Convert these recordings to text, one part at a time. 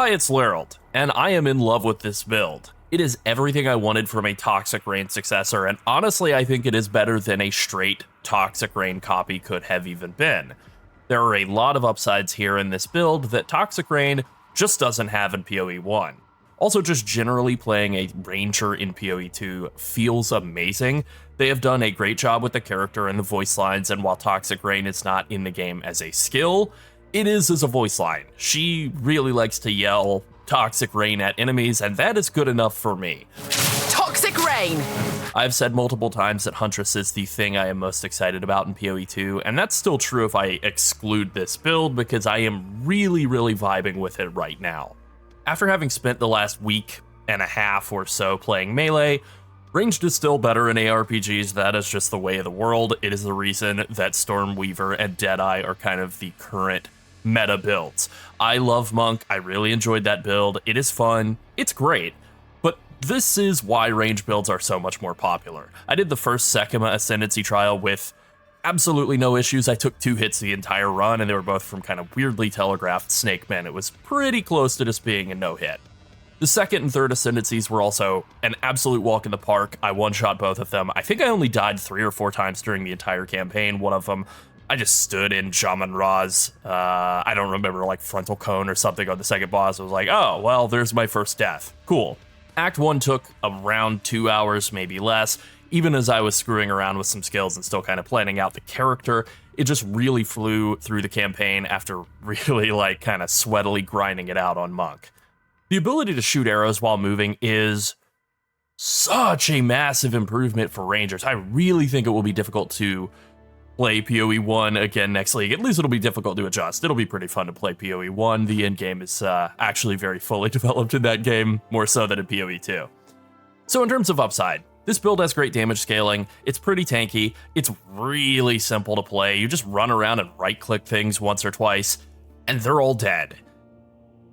Hi, it's Lerald, and I am in love with this build. It is everything I wanted from a Toxic Rain successor, and honestly I think it is better than a straight Toxic Rain copy could have even been. There are a lot of upsides here in this build that Toxic Rain just doesn't have in PoE 1. Also, just generally playing a Ranger in PoE 2 feels amazing. They have done a great job with the character and the voice lines, and while Toxic Rain is not in the game as a skill, it is as a voice line. She really likes to yell Toxic Rain at enemies, and that is good enough for me. Toxic Rain! I've said multiple times that Huntress is the thing I am most excited about in PoE 2, and that's still true if I exclude this build, because I am really vibing with it right now. After having spent the last week and a half or so playing Melee, ranged is still better in ARPGs. That is just the way of the world. It is the reason that Stormweaver and Deadeye are kind of the current meta builds. I love Monk. I really enjoyed that build. It is fun. It's great. But this is why range builds are so much more popular. I did the first Sekima Ascendancy trial with absolutely no issues. I took 2 hits the entire run, and they were both from kind of weirdly telegraphed snake men. It was pretty close to just being a no-hit. The second and third Ascendancies were also an absolute walk in the park. I one-shot both of them. I think I only died 3 or 4 times during the entire campaign. One of them, I just stood in Shaman Ra's, I don't remember, like frontal cone or something on the second boss. I was like, oh, well, there's my first death. Cool. Act 1 took around 2 hours, maybe less. Even as I was screwing around with some skills and still kind of planning out the character, it just really flew through the campaign after really like kind of sweatily grinding it out on Monk. The ability to shoot arrows while moving is such a massive improvement for Rangers. I really think it will be difficult to play PoE 1 again next league. At least it'll be difficult to adjust. It'll be pretty fun to play PoE 1. The end game is actually very fully developed in that game, more so than in PoE 2. So in terms of upside, this build has great damage scaling. It's pretty tanky. It's really simple to play. You just run around and right-click things once or twice, and they're all dead.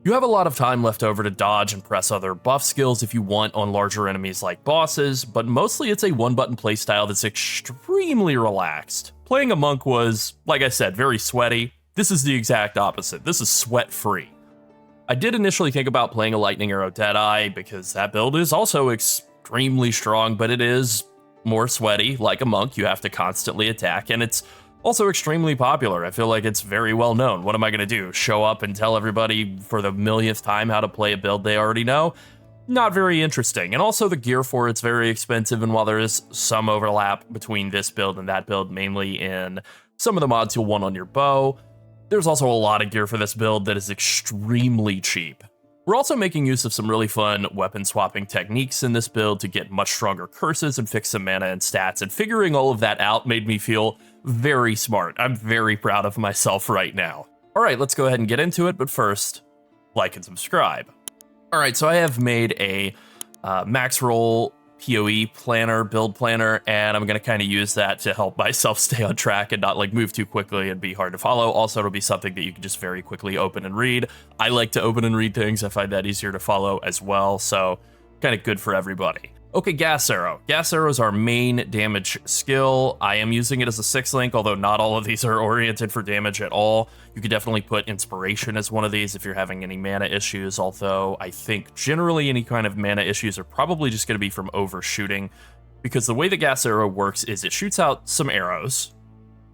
You have a lot of time left over to dodge and press other buff skills if you want on larger enemies like bosses, but mostly it's a one-button playstyle that's extremely relaxed. Playing a monk was, like I said, very sweaty. This is the exact opposite. This is sweat-free. I did initially think about playing a Lightning Arrow Deadeye because that build is also extremely strong, but it is more sweaty. Like a monk, you have to constantly attack, and it's also extremely popular. I feel like it's very well known. What am I going to do? Show up and tell everybody for the millionth time how to play a build they already know? Not very interesting. And also the gear for it's very expensive, and while there is some overlap between this build and that build, mainly in some of the mods you'll want on your bow, there's also a lot of gear for this build that is extremely cheap. We're also making use of some really fun weapon swapping techniques in this build to get much stronger curses and fix some mana and stats, and figuring all of that out made me feel very smart. I'm very proud of myself right now. All right, let's go ahead and get into it, but first, like and subscribe. All right, so I have made a max roll PoE planner, build planner, and I'm gonna kind of use that to help myself stay on track and not like move too quickly and be hard to follow. Also, it'll be something that you can just very quickly open and read. I like to open and read things. I find that easier to follow as well, so kind of good for everybody. Okay, Gas Arrow. Gas Arrow is our main damage skill. I am using it as a 6-link, although not all of these are oriented for damage at all. You could definitely put Inspiration as one of these if you're having any mana issues, although I think generally any kind of mana issues are probably just going to be from overshooting, because the way the Gas Arrow works is it shoots out some arrows,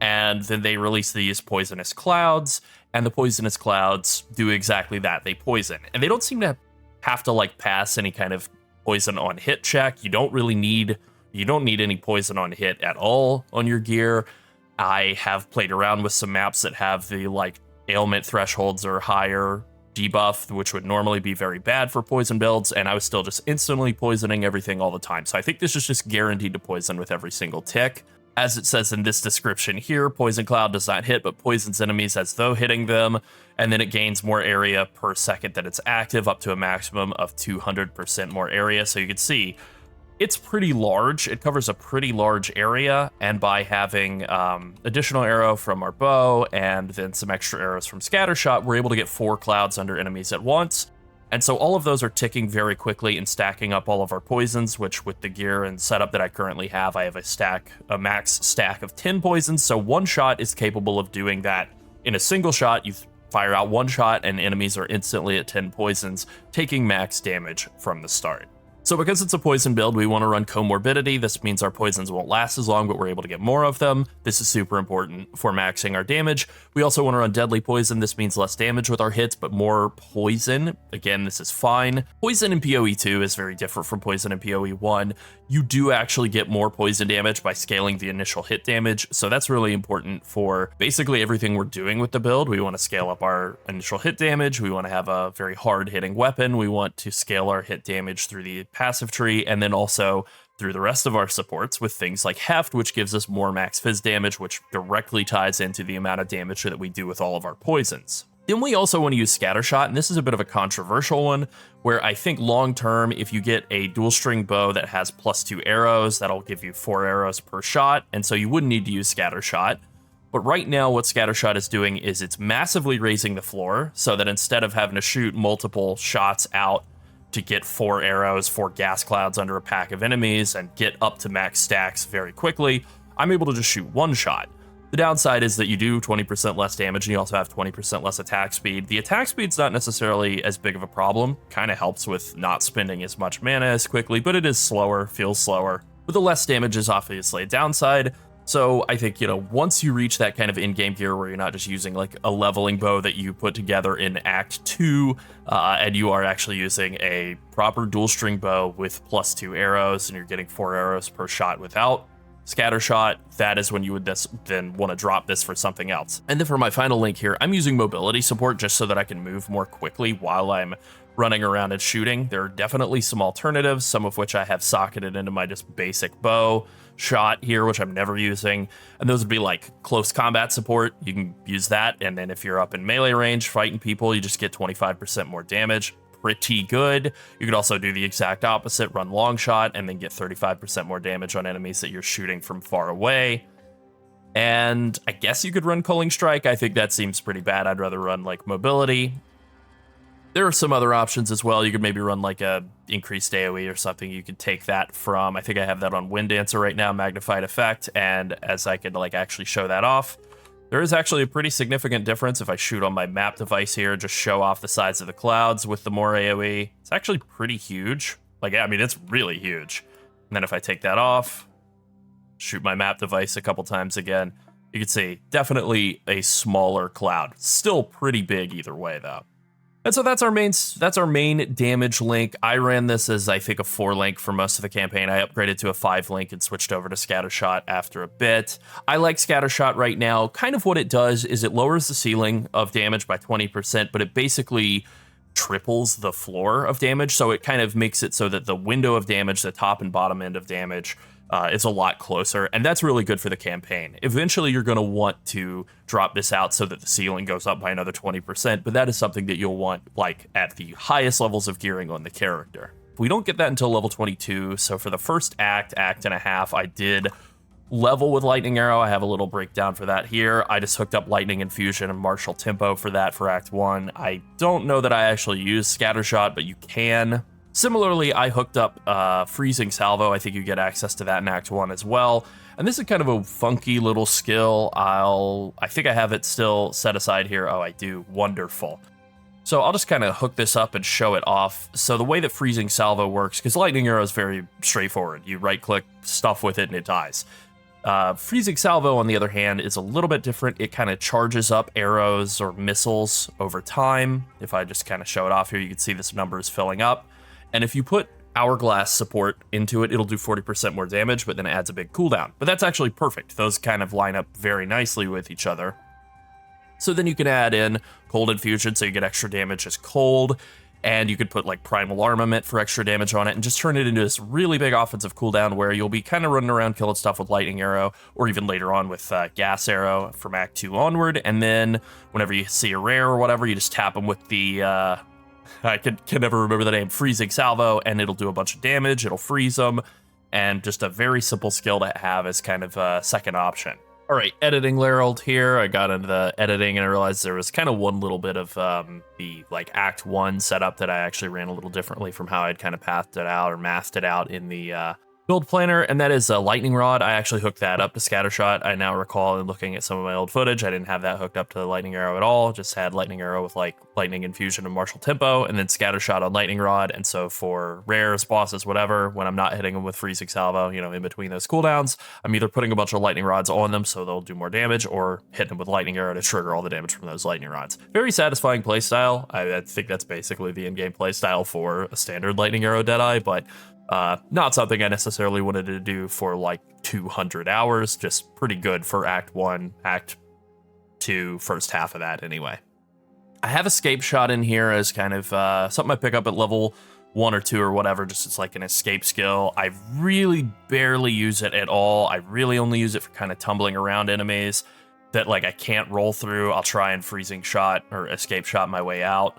and then they release these poisonous clouds, and the poisonous clouds do exactly that. They poison, and they don't seem to have to like pass any kind of poison on hit check. You don't need any poison on hit at all on your gear. I have played around with some maps that have the like ailment thresholds or higher debuff, which would normally be very bad for poison builds, and I was still just instantly poisoning everything all the time. So I think this is just guaranteed to poison with every single tick. As it says in this description here, Poison Cloud does not hit, but poisons enemies as though hitting them, and then it gains more area per second that it's active, up to a maximum of 200% more area. So you can see, it's pretty large. It covers a pretty large area, and by having additional arrow from our bow, and then some extra arrows from Scattershot, we're able to get 4 clouds under enemies at once. And so all of those are ticking very quickly and stacking up all of our poisons, which with the gear and setup that I currently have, I have a max stack of 10 poisons. So one shot is capable of doing that in a single shot. You fire out one shot and enemies are instantly at 10 poisons, taking max damage from the start. So because it's a poison build, we want to run comorbidity. This means our poisons won't last as long, but we're able to get more of them. This is super important for maxing our damage. We also want to run deadly poison. This means less damage with our hits, but more poison. Again, this is fine. Poison in PoE 2 is very different from poison in PoE 1. You do actually get more poison damage by scaling the initial hit damage, so that's really important for basically everything we're doing with the build. We want to scale up our initial hit damage. We want to have a very hard hitting weapon. We want to scale our hit damage through the passive tree, and then also through the rest of our supports with things like Heft, which gives us more max fizz damage, which directly ties into the amount of damage that we do with all of our poisons. Then we also want to use Scattershot, and this is a bit of a controversial one, where I think long-term, if you get a dual string bow that has +2 arrows, that'll give you 4 arrows per shot, and so you wouldn't need to use Scattershot. But right now, what Scattershot is doing is it's massively raising the floor, so that instead of having to shoot multiple shots out to get 4 arrows, 4 gas clouds under a pack of enemies, and get up to max stacks very quickly, I'm able to just shoot one shot. The downside is that you do 20% less damage, and you also have 20% less attack speed. The attack speed's not necessarily as big of a problem, kind of helps with not spending as much mana as quickly, but it is slower, feels slower. But the less damage is obviously a downside. So I think, once you reach that kind of in-game gear where you're not just using like a leveling bow that you put together in Act 2, and you are actually using a proper dual string bow with +2 arrows, and you're getting 4 arrows per shot without Scattershot, that is when you would then want to drop this for something else. And then for my final link here, I'm using mobility support just so that I can move more quickly while I'm running around and shooting. There are definitely some alternatives, some of which I have socketed into my just basic bow shot here, which I'm never using. And those would be like close combat support. You can use that. And then if you're up in melee range fighting people, you just get 25% more damage. Pretty good. You could also do the exact opposite, run long shot, and then get 35% more damage on enemies that you're shooting from far away. And I guess you could run Culling Strike. I think that seems pretty bad. I'd rather run like mobility. There are some other options as well. You could maybe run like a increased AoE or something. You could take that from, I think I have that on Wind Dancer right now, magnified effect. And as I could like actually show that off, there is actually a pretty significant difference if I shoot on my map device here, just show off the sides of the clouds with the more AoE. It's actually pretty huge. Like, I mean, it's really huge. And then if I take that off, shoot my map device a couple times again, you can see definitely a smaller cloud. Still pretty big either way though. And so that's our main damage link. I ran this as, I think, a 4 link for most of the campaign. I upgraded to a 5 link and switched over to Scattershot after a bit. I like Scattershot right now. Kind of what it does is it lowers the ceiling of damage by 20%, but it basically triples the floor of damage. So it kind of makes it so that the window of damage, the top and bottom end of damage, is a lot closer, and that's really good for the campaign. Eventually, you're going to want to drop this out so that the ceiling goes up by another 20%, but that is something that you'll want like at the highest levels of gearing on the character. We don't get that until level 22, so for the first act and a half, I did level with Lightning Arrow. I have a little breakdown for that here. I just hooked up Lightning Infusion and Martial Tempo for that for Act 1. I don't know that I actually use Scattershot, but you can. Similarly, I hooked up Freezing Salvo. I think you get access to that in Act 1 as well. And this is kind of a funky little skill. I think I have it still set aside here. Oh, I do. Wonderful. So I'll just kind of hook this up and show it off. So the way that Freezing Salvo works, because Lightning Arrow is very straightforward. You right-click, stuff with it, and it dies. Freezing Salvo, on the other hand, is a little bit different. It kind of charges up arrows or missiles over time. If I just kind of show it off here, you can see this number is filling up. And if you put Hourglass support into it, it'll do 40% more damage, but then it adds a big cooldown. But that's actually perfect. Those kind of line up very nicely with each other. So then you can add in Cold Infusion, so you get extra damage as cold, and you could put like Primal Armament for extra damage on it, and just turn it into this really big offensive cooldown where you'll be kind of running around killing stuff with Lightning Arrow, or even later on with Gas Arrow from Act 2 onward, and then whenever you see a rare or whatever, you just tap them with the... I can never remember the name, Freezing Salvo, and it'll do a bunch of damage, it'll freeze them, and just a very simple skill to have as kind of a second option. All right, editing Larold here. I got into the editing and I realized there was kind of one little bit of the like Act 1 setup that I actually ran a little differently from how I'd kind of pathed it out or mathed it out in the build planner, and that is a lightning rod. I actually hooked that up to scattershot. I now recall in looking at some of my old footage, I didn't have that hooked up to the lightning arrow at all. Just had lightning arrow with like lightning infusion and martial tempo, and then scattershot on lightning rod. And so for rares, bosses, whatever, when I'm not hitting them with freezing salvo, you know, in between those cooldowns, I'm either putting a bunch of lightning rods on them so they'll do more damage, or hitting them with lightning arrow to trigger all the damage from those lightning rods. Very satisfying playstyle. I think that's basically the in-game playstyle for a standard lightning arrow Deadeye, but not something I necessarily wanted to do for like 200 hours, just pretty good for Act 1, Act 2, first half of that anyway. I have Escape Shot in here as kind of something I pick up at level 1 or 2 or whatever, just as like an escape skill. I really barely use it at all. I really only use it for kind of tumbling around enemies that like I can't roll through. I'll try and freezing shot or escape shot my way out.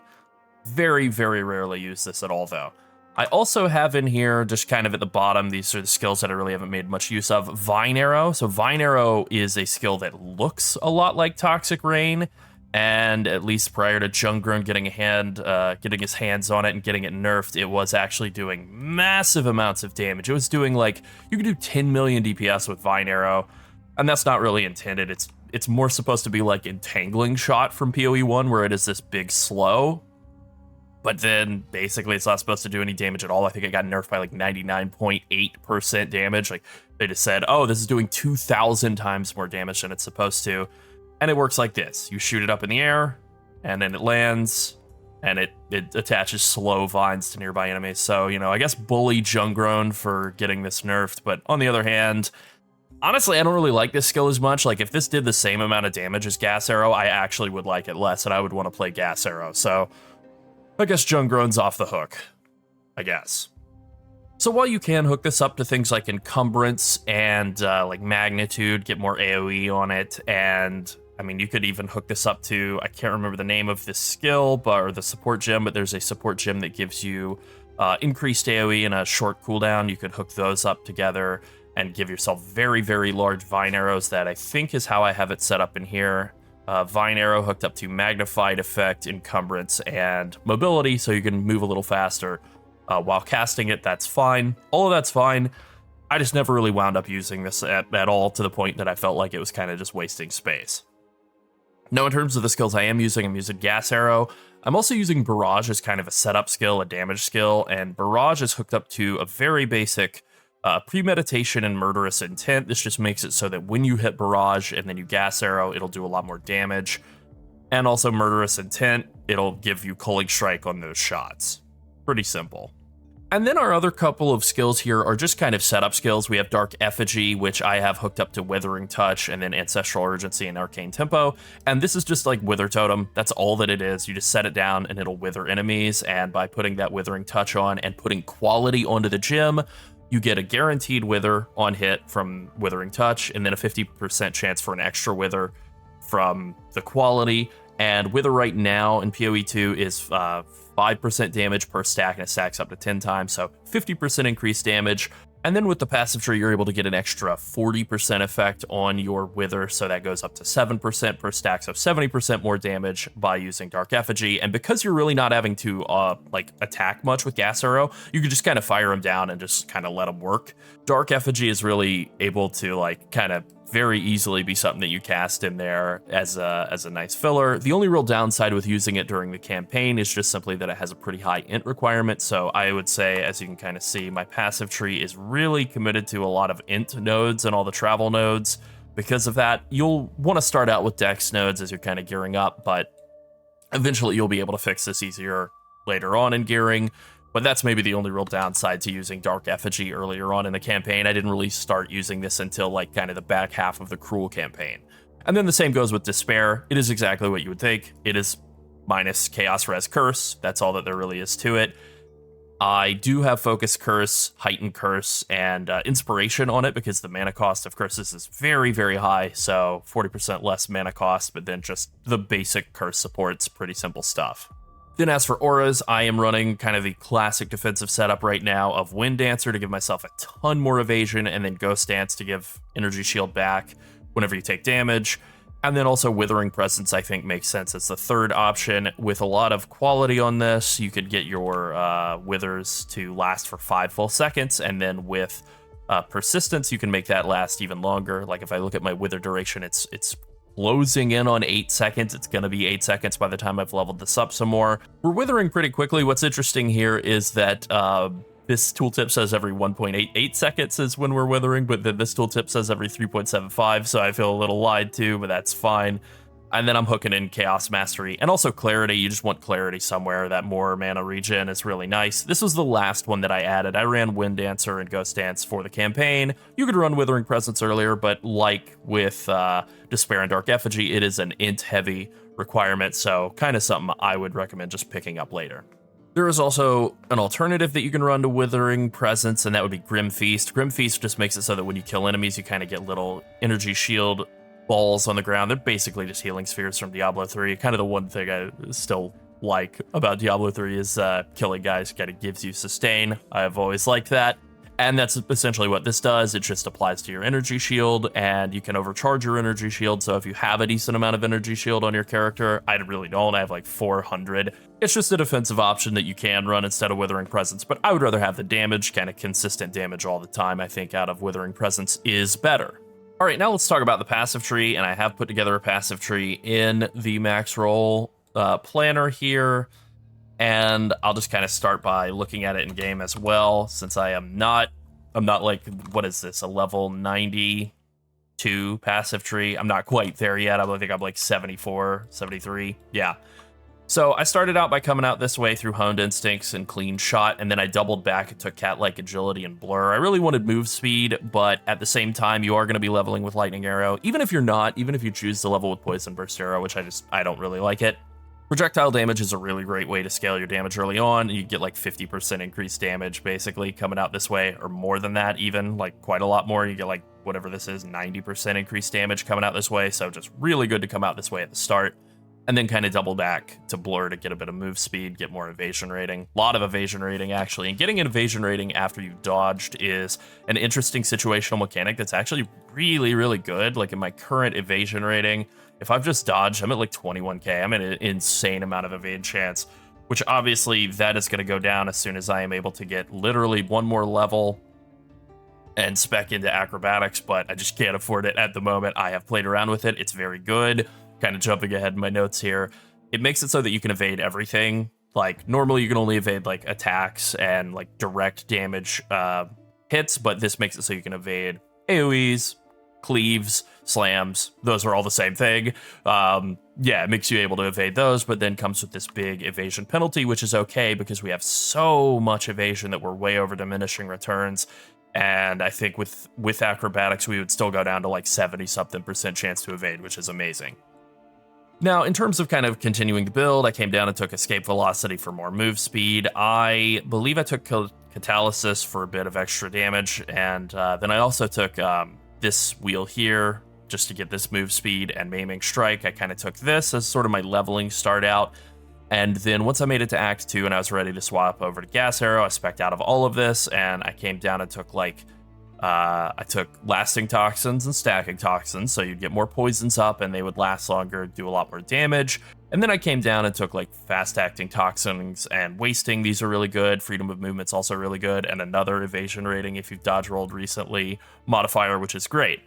Very, very rarely use this at all though. I also have in here, just kind of at the bottom, these are the skills that I really haven't made much use of. Vine Arrow. So Vine Arrow is a skill that looks a lot like Toxic Rain, and at least prior to Jungrown getting his hands on it and getting it nerfed, it was actually doing massive amounts of damage. It was doing like, you could do 10 million DPS with Vine Arrow, and that's not really intended. It's more supposed to be like Entangling Shot from PoE 1, where it is this big slow. But then basically it's not supposed to do any damage at all. I think it got nerfed by like 99.8% damage. Like they just said, oh, this is doing 2,000 times more damage than it's supposed to. And it works like this. You shoot it up in the air, and then it lands, and it attaches slow vines to nearby enemies. So, you know, I guess bully Jungrown for getting this nerfed. But on the other hand, honestly, I don't really like this skill as much. Like if this did the same amount of damage as Gas Arrow, I actually would like it less, and I would want to play Gas Arrow. So I guess Jungrown's off the hook, I guess. So while you can hook this up to things like Encumbrance and like Magnitude, get more AoE on it, and I mean, you could even hook this up to, I can't remember the name of this skill, or the support gem, but there's a support gem that gives you increased AoE and a short cooldown. You could hook those up together and give yourself very, very large Vine Arrows. That I think is how I have it set up in here. Vine Arrow hooked up to Magnified Effect, Encumbrance, and Mobility, so you can move a little faster while casting it. That's fine. All of that's fine. I just never really wound up using this at all, to the point that I felt like it was kind of just wasting space. Now, in terms of the skills I'm using Gas Arrow. I'm also using Barrage as kind of a setup skill, a damage skill, and Barrage is hooked up to a very basic Premeditation and Murderous Intent. This just makes it so that when you hit Barrage and then you Gas Arrow, it'll do a lot more damage. And also Murderous Intent, it'll give you Culling Strike on those shots. Pretty simple. And then our other couple of skills here are just kind of setup skills. We have Dark Effigy, which I have hooked up to Withering Touch, and then Ancestral Urgency and Arcane Tempo. And this is just like Wither Totem. That's all that it is. You just set it down and it'll wither enemies. And by putting that Withering Touch on and putting quality onto the gem, you get a guaranteed wither on hit from Withering Touch, and then a 50% chance for an extra wither from the quality. And Wither right now in PoE 2 is 5% damage per stack, and it stacks up to 10 times, so 50% increased damage. And then with the passive tree, you're able to get an extra 40% effect on your Wither, so that goes up to 7% per stack, so 70% more damage by using Dark Effigy. And because you're really not having to like attack much with Gas Arrow, you can just kind of fire them down and just kind of let them work. Dark Effigy is really able to like kind of very easily be something that you cast in there as a nice filler. The only real downside with using it during the campaign is just simply that it has a pretty high int requirement. So I would say, as you can kind of see, my passive tree is really committed to a lot of int nodes and all the travel nodes. Because of that, you'll want to start out with dex nodes as you're kind of gearing up, but eventually you'll be able to fix this easier later on in gearing. But that's maybe the only real downside to using Dark Effigy earlier on in the campaign. I didn't really start using this until like kind of the back half of the Cruel campaign. And then the same goes with Despair. It is exactly what you would think. It is minus Chaos Res Curse. That's all that there really is to it. I do have Focus Curse, Heightened Curse, and Inspiration on it because the mana cost of curses is very, very high. So 40% less mana cost, but then just the basic curse support's pretty simple stuff. Then as for auras, I am running kind of the classic defensive setup right now of Wind Dancer to give myself a ton more evasion, and then Ghost Dance to give Energy Shield back whenever you take damage. And then also Withering Presence, I think, makes sense as the third option. With a lot of quality on this, you could get your Withers to last for 5 full seconds, and then with Persistence, you can make that last even longer. Like if I look at my wither duration, it's closing in on 8 seconds. It's going to be 8 seconds by the time I've leveled this up some more. We're withering pretty quickly. What's interesting here is that this tooltip says every 1.88 seconds is when we're withering, but then this tooltip says every 3.75, so I feel a little lied to, but that's fine. And then I'm hooking in Chaos Mastery and also Clarity. You just want Clarity somewhere. That more mana regen is really nice. This was the last one that I added. I ran Wind Dancer and Ghost Dance for the campaign. You could run Withering Presence earlier, but like with Despair and Dark Effigy, it is an int-heavy requirement, so kind of something I would recommend just picking up later. There is also an alternative that you can run to Withering Presence, and that would be Grim Feast. Grim Feast just makes it so that when you kill enemies, you kind of get little energy shield balls on the ground. They're basically just healing spheres from Diablo 3. Kind of the one thing I still like about Diablo 3 is killing guys kind of gives you sustain. I've always liked that. And that's essentially what this does. It just applies to your energy shield, and you can overcharge your energy shield. So if you have a decent amount of energy shield on your character, I really don't. I have like 400. It's just a defensive option that you can run instead of Withering Presence, but I would rather have the damage, kind of consistent damage all the time. I think out of Withering Presence is better. All right, now let's talk about the passive tree, and I have put together a passive tree in the max roll planner here, and I'll just kind of start by looking at it in game as well, since I'm not like, what is this, a level 92 passive tree? I'm not quite there yet. I think I'm like 74, 73, yeah. So I started out by coming out this way through Honed Instincts and Clean Shot, and then I doubled back and took Cat-like Agility and Blur. I really wanted move speed, but at the same time, you are going to be leveling with Lightning Arrow. Even if you're not, even if you choose to level with Poison Burst Arrow, which I don't really like it. Projectile damage is a really great way to scale your damage early on. You get like 50% increased damage basically coming out this way, or more than that even, like quite a lot more. You get like whatever this is, 90% increased damage coming out this way, so just really good to come out this way at the start. And then kind of double back to Blur to get a bit of move speed, get more evasion rating. A lot of evasion rating, actually. And getting an evasion rating after you dodged is an interesting situational mechanic that's actually really, really good. Like in my current evasion rating, if I've just dodged, I'm at like 21k. I'm at an insane amount of evade chance, which obviously that is going to go down as soon as I am able to get literally one more level and spec into acrobatics, but I just can't afford it at the moment. I have played around with it. It's very good. Kind of jumping ahead in my notes here. It makes it so that you can evade everything. Like normally you can only evade like attacks and like direct damage hits, but this makes it so you can evade AoEs, cleaves, slams. Those are all the same thing. Yeah, it makes you able to evade those, but then comes with this big evasion penalty, which is okay because we have so much evasion that we're way over diminishing returns. And I think with acrobatics, we would still go down to like 70-something% chance to evade, which is amazing. Now, in terms of kind of continuing the build, I came down and took Escape Velocity for more move speed. I believe I took Catalysis for a bit of extra damage, and then I also took this wheel here just to get this move speed and Maiming Strike. I kind of took this as sort of my leveling start out, and then once I made it to Act 2 and I was ready to swap over to Gas Arrow, I spec'd out of all of this, and I came down and took like I took Lasting Toxins and Stacking Toxins, so you'd get more poisons up and they would last longer, do a lot more damage. And then I came down and took like Fast Acting Toxins and Wasting. These are really good. Freedom of Movement's also really good. And another evasion rating if you've dodge rolled recently modifier, which is great.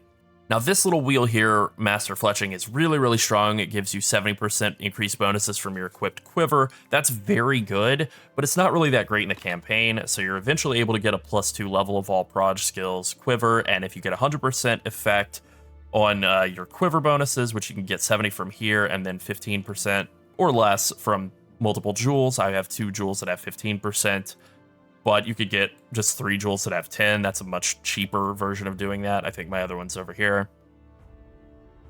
Now this little wheel here, Master Fletching, is really, really strong. It gives you 70% increased bonuses from your equipped quiver. That's very good, but it's not really that great in the campaign, so you're eventually able to get a +2 level of all proj skills quiver, and if you get 100% effect on your quiver bonuses, which you can get 70 from here, and then 15% or less from multiple jewels. I have 2 jewels that have 15%. But you could get just 3 jewels that have 10. That's a much cheaper version of doing that. I think my other one's over here.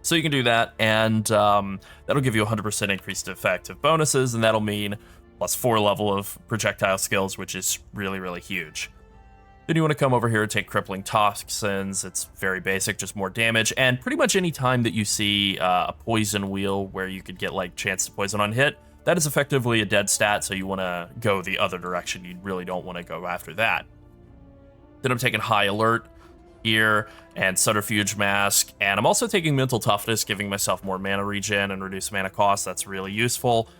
So you can do that, and that'll give you 100% increased effective bonuses, and that'll mean +4 level of projectile skills, which is really, really huge. Then you want to come over here and take Crippling Toxins. It's very basic, just more damage, and pretty much any time that you see a poison wheel where you could get like chance to poison on hit, that is effectively a dead stat, so you want to go the other direction. You really don't want to go after that. Then I'm taking High Alert here and Subterfuge Mask, and I'm also taking Mental Toughness, giving myself more mana regen and reduced mana cost. That's really useful.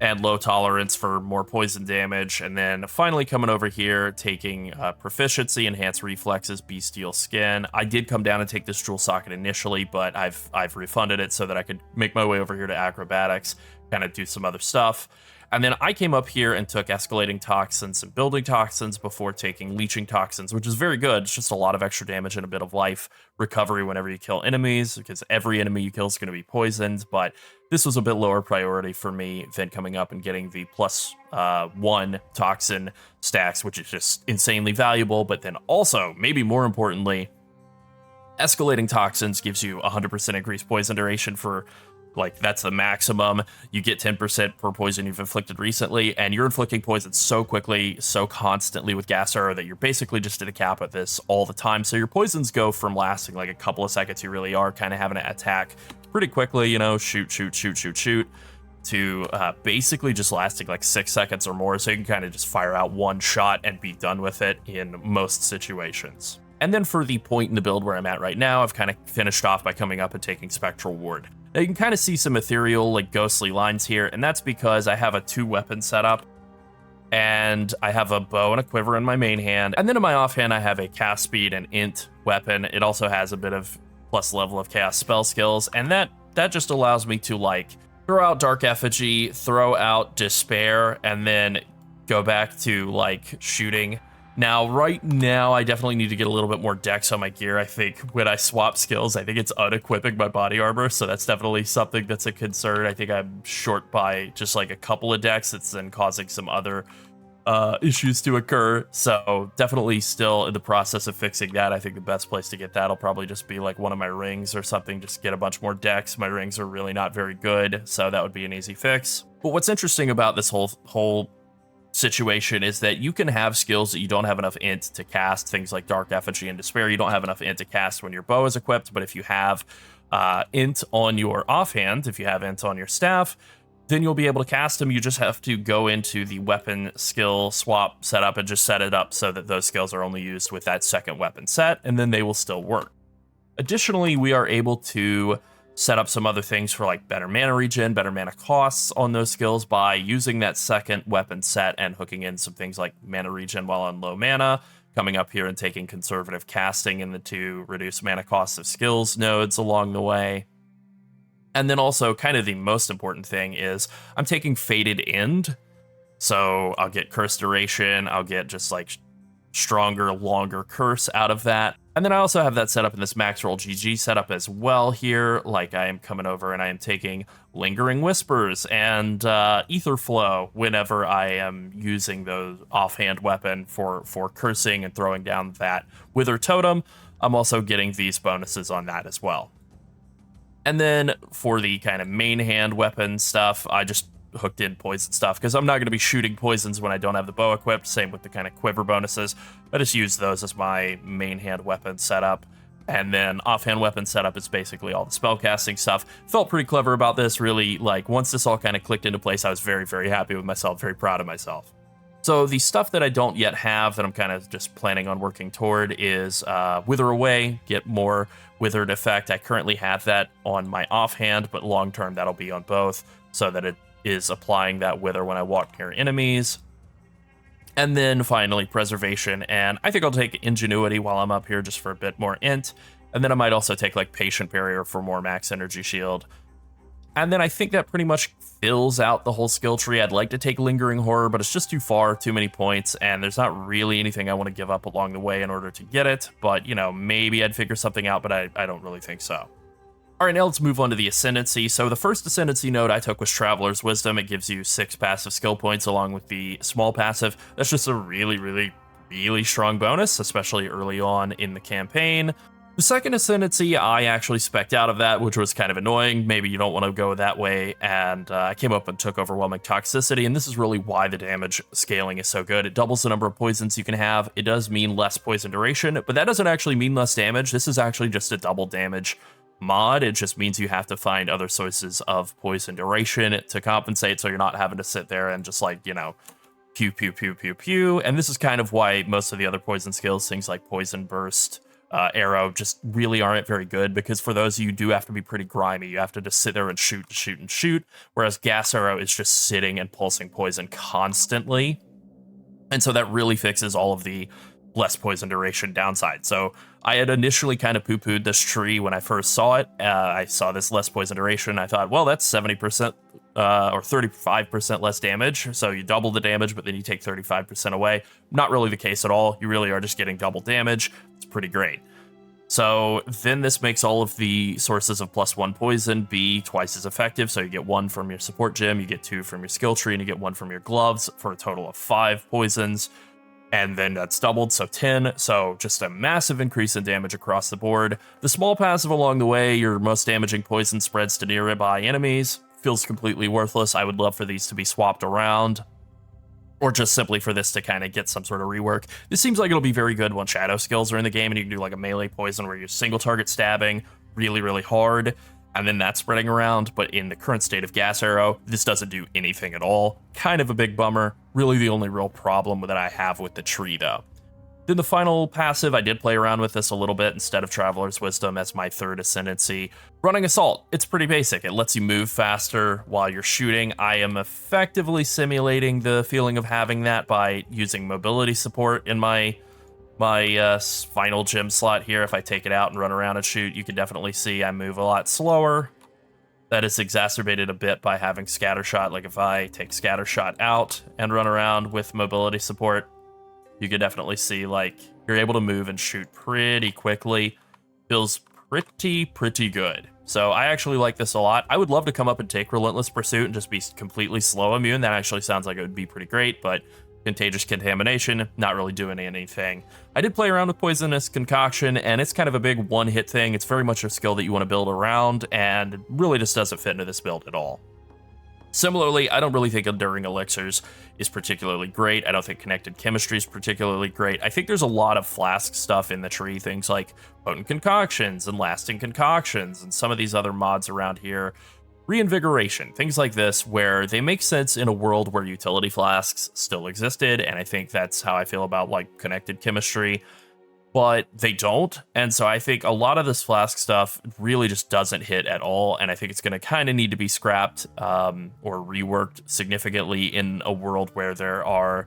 and low tolerance for more poison damage. And then finally coming over here, taking proficiency, enhanced reflexes, bestial skin. I did come down and take this jewel socket initially, but I've refunded it so that I could make my way over here to acrobatics, kind of do some other stuff. And then I came up here and took escalating toxins and building toxins before taking leeching toxins, which is very good. It's just a lot of extra damage and a bit of life recovery whenever you kill enemies, because every enemy you kill is going to be poisoned. But this was a bit lower priority for me than coming up and getting the +1 toxin stacks, which is just insanely valuable. But then also, maybe more importantly, escalating toxins gives you 100% increased poison duration for, like, that's the maximum. You get 10% per poison you've inflicted recently, and you're inflicting poison so quickly, so constantly with Gas Arrow that you're basically just at a cap at this all the time. So your poisons go from lasting like a couple of seconds, you really are kind of having to attack pretty quickly, you know, shoot, to basically just lasting like 6 seconds or more. So you can kind of just fire out one shot and be done with it in most situations. And then for the point in the build where I'm at right now, I've kind of finished off by coming up and taking Spectral Ward. Now you can kind of see some ethereal, like ghostly lines here, and that's because I have a 2-weapon setup, and I have a bow and a quiver in my main hand, and then in my offhand I have a cast speed and int weapon. It also has a bit of plus level of chaos spell skills, and that just allows me to like throw out Dark Effigy, throw out Despair, and then go back to like shooting. Now, right now, I definitely need to get a little bit more dex on my gear. I think when I swap skills, I think it's unequipping my body armor, so that's definitely something that's a concern. I think I'm short by just like a couple of dex. It's then causing some other issues to occur, so definitely still in the process of fixing that. I think the best place to get that will probably just be like one of my rings or something, just get a bunch more dex. My rings are really not very good, so that would be an easy fix. But what's interesting about this whole situation is that you can have skills that you don't have enough int to cast, things like Dark Effigy and Despair. You don't have enough int to cast when your bow is equipped, but if you have int on your offhand, if you have int on your staff, then you'll be able to cast them. You just have to go into the weapon skill swap setup and just set it up so that those skills are only used with that second weapon set, and then they will still work. Additionally, we are able to set up some other things for like better mana regen, better mana costs on those skills by using that second weapon set and hooking in some things like mana regen while on low mana, coming up here and taking conservative casting in the 2 reduce mana costs of skills nodes along the way. And then also kind of the most important thing is I'm taking Fated End. So I'll get Curse Duration, I'll get just like stronger, longer curse out of that. And then I also have that set up in this max roll GG setup as well here. Like I am coming over and I am taking Lingering Whispers and Ether Flow whenever I am using those offhand weapon for cursing and throwing down that Wither Totem. I'm also getting these bonuses on that as well. And then for the kind of main hand weapon stuff, I just hooked in poison stuff because I'm not going to be shooting poisons when I don't have the bow equipped. Same with the kind of quiver bonuses. I just use those as my main hand weapon setup. And then offhand weapon setup is basically all the spellcasting stuff. Felt pretty clever about this, really. Like once this all kind of clicked into place, I was very, very happy with myself, very proud of myself. So the stuff that I don't yet have that I'm kind of just planning on working toward is Wither Away, get more withered effect. I currently have that on my offhand, but long term that'll be on both so that it is applying that wither when I walk near enemies. And then finally Preservation, and I think I'll take Ingenuity while I'm up here just for a bit more int, and then I might also take like Patient Barrier for more max energy shield. And then I think that pretty much fills out the whole skill tree. I'd like to take Lingering Horror, but it's just too far, too many points, and there's not really anything I want to give up along the way in order to get it. But, you know, maybe I'd figure something out, but I don't really think so. All right, now let's move on to the Ascendancy. So the first Ascendancy node I took was Traveler's Wisdom. It gives you 6 passive skill points along with the small passive. That's just a really, really, really strong bonus, especially early on in the campaign. The second Ascendancy, I actually spec'd out of that, which was kind of annoying. Maybe you don't want to go that way, and I came up and took Overwhelming Toxicity, and this is really why the damage scaling is so good. It doubles the number of poisons you can have. It does mean less poison duration, but that doesn't actually mean less damage. This is actually just a double damage mod. It just means you have to find other sources of poison duration to compensate, so you're not having to sit there and just like, you know, pew, pew, pew, pew, pew. And this is kind of why most of the other poison skills, things like Poison Burst, Arrow just really aren't very good, because for those you do have to be pretty grimy. You have to just sit there and shoot and shoot and shoot, whereas Gas Arrow is just sitting and pulsing poison constantly. And so that really fixes all of the less poison duration downside. So I had initially kind of poo-pooed this tree when I first saw it. I saw this less poison duration. I thought, well, that's 70% or 35% less damage. So you double the damage, but then you take 35% away. Not really the case at all. You really are just getting double damage. It's pretty great. So then this makes all of the sources of +1 poison be twice as effective. So you get 1 from your support gem, you get 2 from your skill tree, and you get 1 from your gloves for a total of 5 poisons. And then that's doubled, so 10. So just a massive increase in damage across the board. The small passive along the way, your most damaging poison spreads to nearby enemies. Feels completely worthless. I would love for these to be swapped around, or just simply for this to kind of get some sort of rework. This seems like it'll be very good when shadow skills are in the game and you can do like a melee poison where you're single target stabbing really, really hard, and then that's spreading around. But in the current state of Gas Arrow, this doesn't do anything at all. Kind of a big bummer. Really the only real problem that I have with the tree, though. Then the final passive, I did play around with this a little bit instead of Traveler's Wisdom as my third Ascendancy. Running Assault, it's pretty basic. It lets you move faster while you're shooting. I am effectively simulating the feeling of having that by using mobility support in my final gem slot here. If I take it out and run around and shoot, you can definitely see I move a lot slower. That is exacerbated a bit by having Scattershot. Like if I take Scattershot out and run around with mobility support, you can definitely see like you're able to move and shoot pretty quickly. Feels pretty good. So I actually like this a lot. I would love to come up and take Relentless Pursuit and just be completely slow immune. That actually sounds like it would be pretty great, but Contagious Contamination, not really doing anything. I did play around with Poisonous Concoction, and it's kind of a big one-hit thing. It's very much a skill that you want to build around, and it really just doesn't fit into this build at all. Similarly, I don't really think Enduring Elixirs is particularly great. I don't think Connected Chemistry is particularly great. I think there's a lot of flask stuff in the tree, things like Potent Concoctions and Lasting Concoctions and some of these other mods around here. Reinvigoration, things like this, where they make sense in a world where utility flasks still existed, and I think that's how I feel about like Connected Chemistry, but they don't. And so I think a lot of this flask stuff really just doesn't hit at all, and I think it's going to kind of need to be scrapped or reworked significantly in a world where there are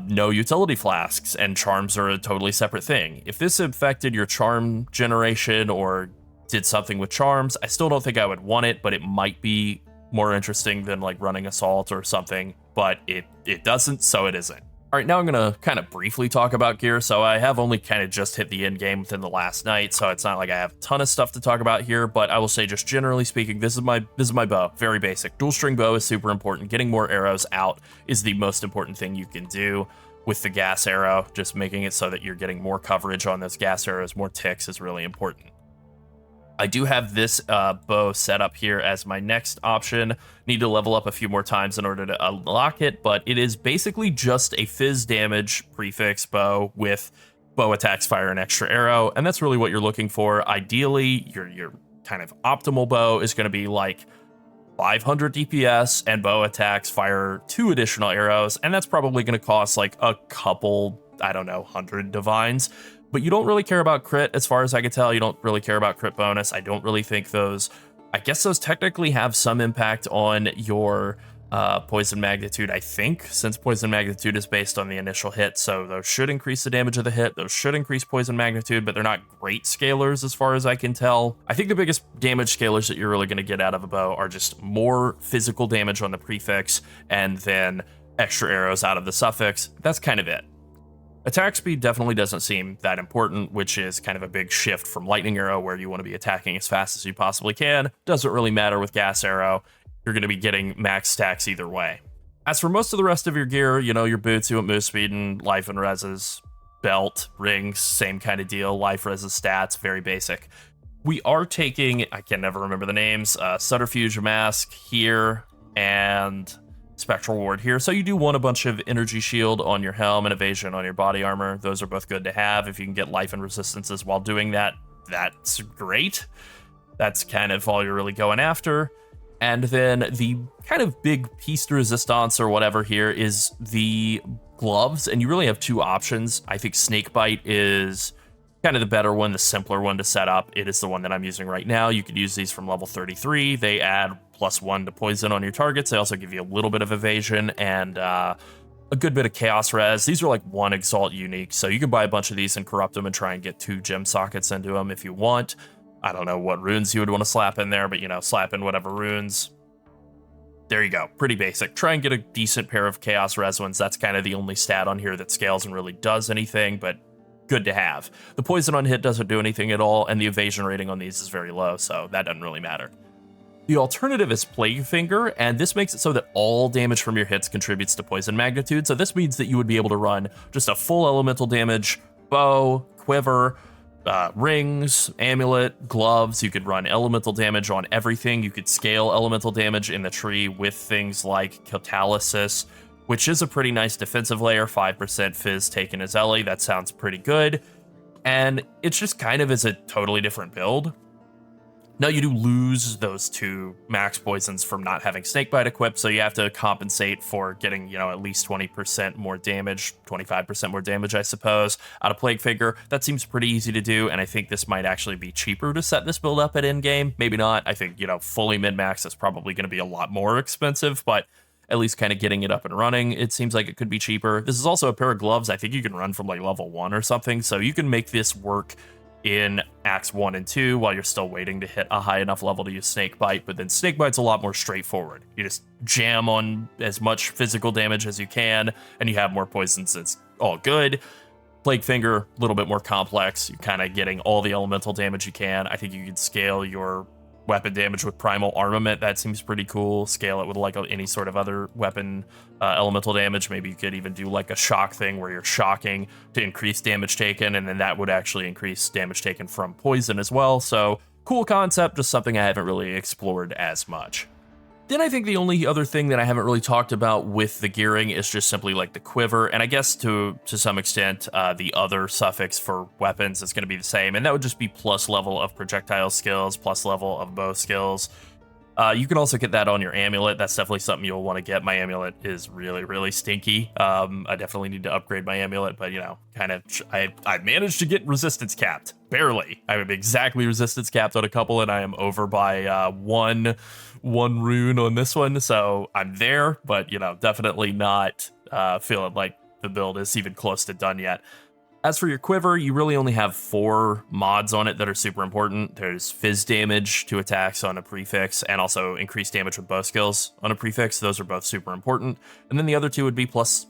no utility flasks and charms are a totally separate thing. If this affected your charm generation or did something with charms, I still don't think I would want it, but it might be more interesting than like running Assault or something, but it doesn't, so it isn't. All right, now I'm gonna kind of briefly talk about gear. So I have only kind of just hit the end game within the last night, so it's not like I have a ton of stuff to talk about here, but I will say just generally speaking, this is my bow, very basic. Dual string bow is super important. Getting more arrows out is the most important thing you can do with the Gas Arrow. Just making it so that you're getting more coverage on those gas arrows, more ticks is really important. I do have this bow set up here as my next option. Need to level up a few more times in order to unlock it, but it is basically just a fizz damage prefix bow with bow attacks, fire, an extra arrow, and that's really what you're looking for. Ideally, your kind of optimal bow is going to be like 500 DPS and bow attacks, fire 2 additional arrows, and that's probably going to cost like a couple, I don't know, 100 divines. But you don't really care about crit, as far as I can tell. You don't really care about crit bonus. I don't really think those, I guess those technically have some impact on your poison magnitude, I think, since poison magnitude is based on the initial hit. So those should increase the damage of the hit. Those should increase poison magnitude, but they're not great scalers as far as I can tell. I think the biggest damage scalers that you're really going to get out of a bow are just more physical damage on the prefix and then extra arrows out of the suffix. That's kind of it. Attack speed definitely doesn't seem that important, which is kind of a big shift from Lightning Arrow, where you want to be attacking as fast as you possibly can. Doesn't really matter with Gas Arrow. You're going to be getting max stacks either way. As for most of the rest of your gear, you know, your boots, you want move speed and life and reses, belt, rings, same kind of deal. Life, reses, stats, very basic. We are taking, I can never remember the names, Subterfuge Mask here and Spectral Ward here. So you do want a bunch of energy shield on your helm and evasion on your body armor. Those are both good to have. If you can get life and resistances while doing that, that's great. That's kind of all you're really going after. And then the kind of big piece de resistance or whatever here is the gloves, and you really have 2 options. I think Snakebite is kind of the better one, the simpler one to set up. It is the one that I'm using right now. You could use these from level 33. They add +1 to poison on your targets. They also give you a little bit of evasion and a good bit of chaos res. These are like 1 exalt unique, so you can buy a bunch of these and corrupt them and try and get 2 gem sockets into them if you want. I don't know what runes you would want to slap in there, but you know, slap in whatever runes. There you go, pretty basic. Try and get a decent pair of chaos res ones. That's kind of the only stat on here that scales and really does anything, but good to have. The poison on hit doesn't do anything at all, and the evasion rating on these is very low, so that doesn't really matter. The alternative is Plague Finger, and this makes it so that all damage from your hits contributes to poison magnitude. So this means that you would be able to run just a full elemental damage bow, quiver, rings, amulet, gloves. You could run elemental damage on everything. You could scale elemental damage in the tree with things like Catalysis, which is a pretty nice defensive layer, 5% Fizz taken as Ellie. That sounds pretty good. And it's just kind of is a totally different build. Now, you do lose those 2 max poisons from not having Snakebite equipped, so you have to compensate for getting, you know, at least 20% more damage, 25% more damage, I suppose, out of Plague Finger. That seems pretty easy to do, and I think this might actually be cheaper to set this build up at endgame. Maybe not. I think, you know, fully min-max is probably going to be a lot more expensive, but at least kind of getting it up and running, it seems like it could be cheaper. This is also a pair of gloves I think you can run from like level 1 or something, so you can make this work in Acts 1 and 2 while you're still waiting to hit a high enough level to use Snakebite, but then Snakebite's a lot more straightforward. You just jam on as much physical damage as you can, and you have more poisons. It's all good. Plague Finger, a little bit more complex. You're kind of getting all the elemental damage you can. I think you could scale your weapon damage with Primal Armament. That seems pretty cool. Scale it with like any sort of other weapon elemental damage. Maybe you could even do like a shock thing where you're shocking to increase damage taken, and then that would actually increase damage taken from poison as well. So cool concept, just something I haven't really explored as much. Then I think the only other thing that I haven't really talked about with the gearing is just simply like the quiver, and I guess to some extent the other suffix for weapons is going to be the same, and that would just be plus level of projectile skills, plus level of bow skills. You can also get that on your amulet. That's definitely something you'll want to get. My amulet is really, really stinky. I definitely need to upgrade my amulet, but you know, kind of, I managed to get resistance capped, barely. I'm exactly resistance capped on a couple, and I am over by one rune on this one, so I'm there, but you know, definitely not feeling like the build is even close to done yet. As for your quiver, you really only have 4 mods on it that are super important. There's Fizz damage to attacks on a prefix, and also increased damage with bow skills on a prefix. Those are both super important. And then the other 2 would be +2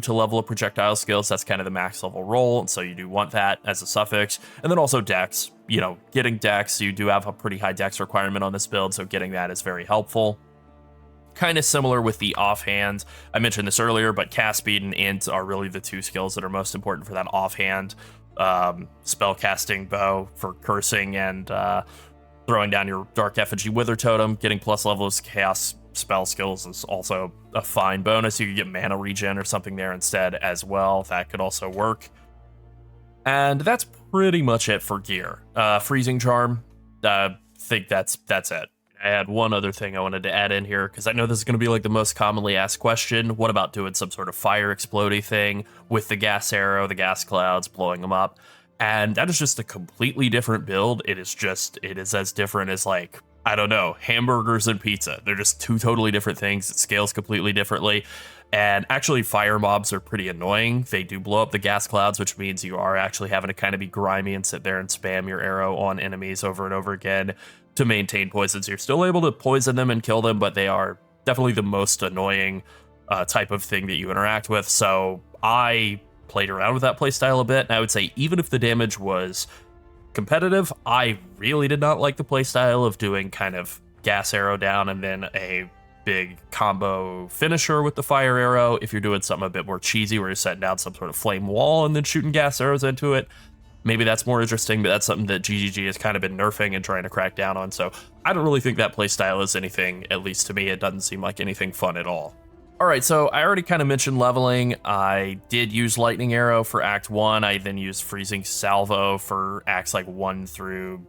to level of projectile skills. That's kind of the max level roll, and so you do want that as a suffix. And then also dex. You know, getting dex, you do have a pretty high dex requirement on this build, so getting that is very helpful. Kind of similar with the offhand. I mentioned this earlier, but cast speed and int are really the 2 skills that are most important for that offhand. Spell casting bow for cursing and throwing down your Dark Effigy Wither Totem. Getting plus levels chaos spell skills is also a fine bonus. You could get mana regen or something there instead as well. That could also work. And that's pretty much it for gear. Freezing Charm, think that's it. I had one other thing I wanted to add in here, because I know this is going to be like the most commonly asked question. What about doing some sort of fire explodey thing with the gas arrow, the gas clouds, blowing them up? And that is just a completely different build. It is as different as, like, I don't know, hamburgers and pizza. They're just 2 totally different things. It scales completely differently. And actually, fire mobs are pretty annoying. They do blow up the gas clouds, which means you are actually having to kind of be grimy and sit there and spam your arrow on enemies over and over again to maintain poisons. You're still able to poison them and kill them, but they are definitely the most annoying type of thing that you interact with. So I played around with that playstyle a bit, and I would say even if the damage was competitive, I really did not like the playstyle of doing kind of gas arrow down and then a big combo finisher with the fire arrow. If you're doing something a bit more cheesy where you're setting down some sort of flame wall and then shooting gas arrows into it, maybe that's more interesting, but that's something that GGG has kind of been nerfing and trying to crack down on. So I don't really think that playstyle is anything, at least to me, it doesn't seem like anything fun at all. All right, so I already kind of mentioned leveling. I did use Lightning Arrow for Act 1. I then used Freezing Salvo for Acts like 1 through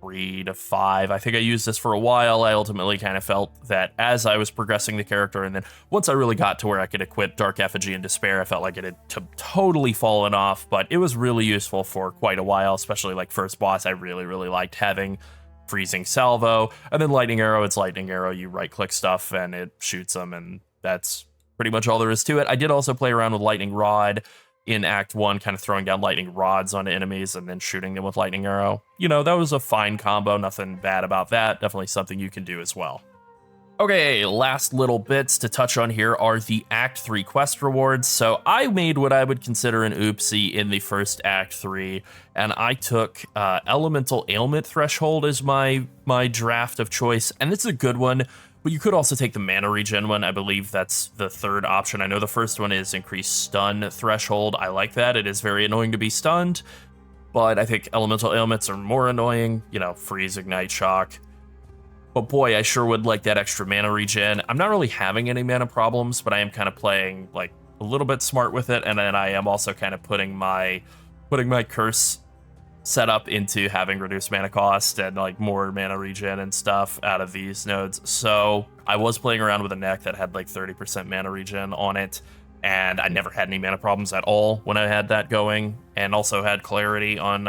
3 to 5. I think I used this for a while. I ultimately kind of felt that as I was progressing the character, and then once I really got to where I could equip Dark Effigy and Despair, I felt like it had totally fallen off, but it was really useful for quite a while, especially like first boss. I really, really liked having Freezing Salvo, and then Lightning Arrow. It's Lightning Arrow. You right-click stuff and it shoots them, and that's pretty much all there is to it. I did also play around with Lightning Rod in Act 1, kind of throwing down lightning rods on enemies and then shooting them with Lightning Arrow. You know, that was a fine combo, nothing bad about that. Definitely something you can do as well. Okay, last little bits to touch on here are the Act 3 quest rewards. So I made what I would consider an oopsie in the first Act 3, and I took Elemental Ailment Threshold as my draft of choice, and it's a good one. But you could also take the mana regen one. I believe that's the third option. I know the first one is increased stun threshold. I like that. It is very annoying to be stunned, but I think elemental ailments are more annoying. You know, freeze, ignite, shock. But boy, I sure would like that extra mana regen. I'm not really having any mana problems, but I am kind of playing like a little bit smart with it. And then I am also kind of putting my curse setup into having reduced mana cost and like more mana regen and stuff out of these nodes. So I was playing around with a neck that had like 30% mana regen on it, and I never had any mana problems at all when I had that going, and also had clarity on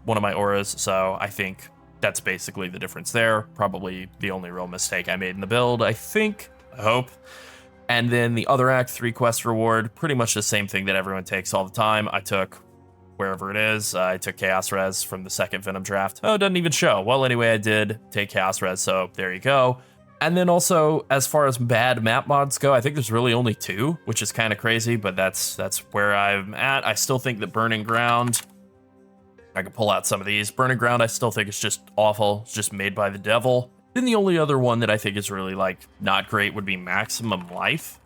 one of my auras. So I think that's basically the difference there. Probably the only real mistake I made in the build, I think, I hope. And then the other Act 3 quest reward, pretty much the same thing that everyone takes all the time. I took wherever it is. I took Chaos Res from the second Venom draft. Oh, it doesn't even show. Well, anyway, I did take Chaos Res, so there you go. And then also, as far as bad map mods go, I think there's really only 2, which is kind of crazy, but that's where I'm at. I still think that Burning Ground, I can pull out some of these. Burning Ground, I still think it's just awful. It's just made by the devil. Then the only other one that I think is really like not great would be Maximum Life.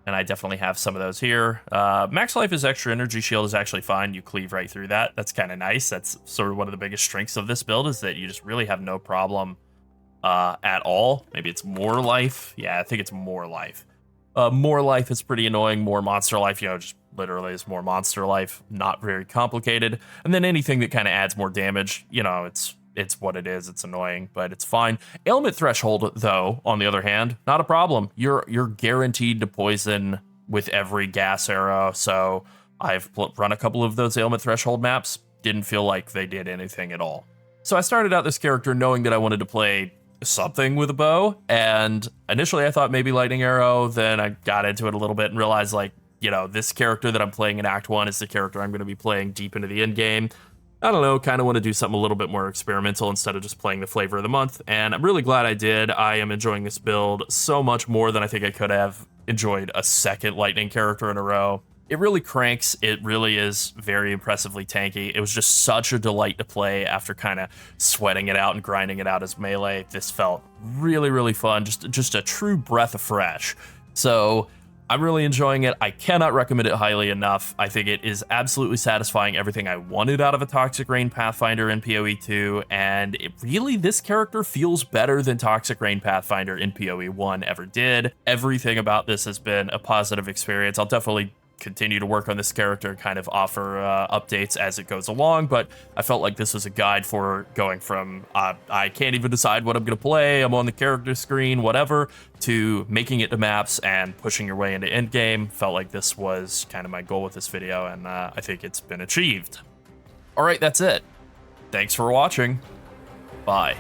And I definitely have some of those here. Max Life is extra energy shield is actually fine. You cleave right through that. That's kind of nice. That's sort of one of the biggest strengths of this build, is that you just really have no problem at all. Maybe it's more life. Yeah, I think it's more life. More life is pretty annoying. More monster life, you know, just literally is more monster life. Not very complicated. And then anything that kind of adds more damage, you know, it's what it is. It's annoying, but it's fine. Ailment Threshold, though, on the other hand, not a problem. You're guaranteed to poison with every gas arrow. So I've run a couple of those Ailment Threshold maps. Didn't feel like they did anything at all. So I started out this character knowing that I wanted to play something with a bow. And initially I thought maybe Lightning Arrow. Then I got into it a little bit and realized, like, you know, this character that I'm playing in Act 1 is the character I'm going to be playing deep into the end game. I don't know, kind of want to do something a little bit more experimental instead of just playing the flavor of the month, and I'm really glad I did. I am enjoying this build so much more than I think I could have enjoyed a second Lightning character in a row. It really cranks. It really is very impressively tanky. It was just such a delight to play after kind of sweating it out and grinding it out as melee. This felt really, really fun, just a true breath of fresh. So I'm really enjoying it. I cannot recommend it highly enough. I think it is absolutely satisfying everything I wanted out of a Toxic Rain Pathfinder in PoE 2, and this character feels better than Toxic Rain Pathfinder in PoE 1 ever did. Everything about this has been a positive experience. I'll definitely continue to work on this character and kind of offer updates as it goes along, but I felt like this was a guide for going from I can't even decide what I'm going to play, I'm on the character screen, whatever, to making it to maps and pushing your way into endgame. Felt like this was kind of my goal with this video, and I think it's been achieved. All right, that's it. Thanks for watching. Bye.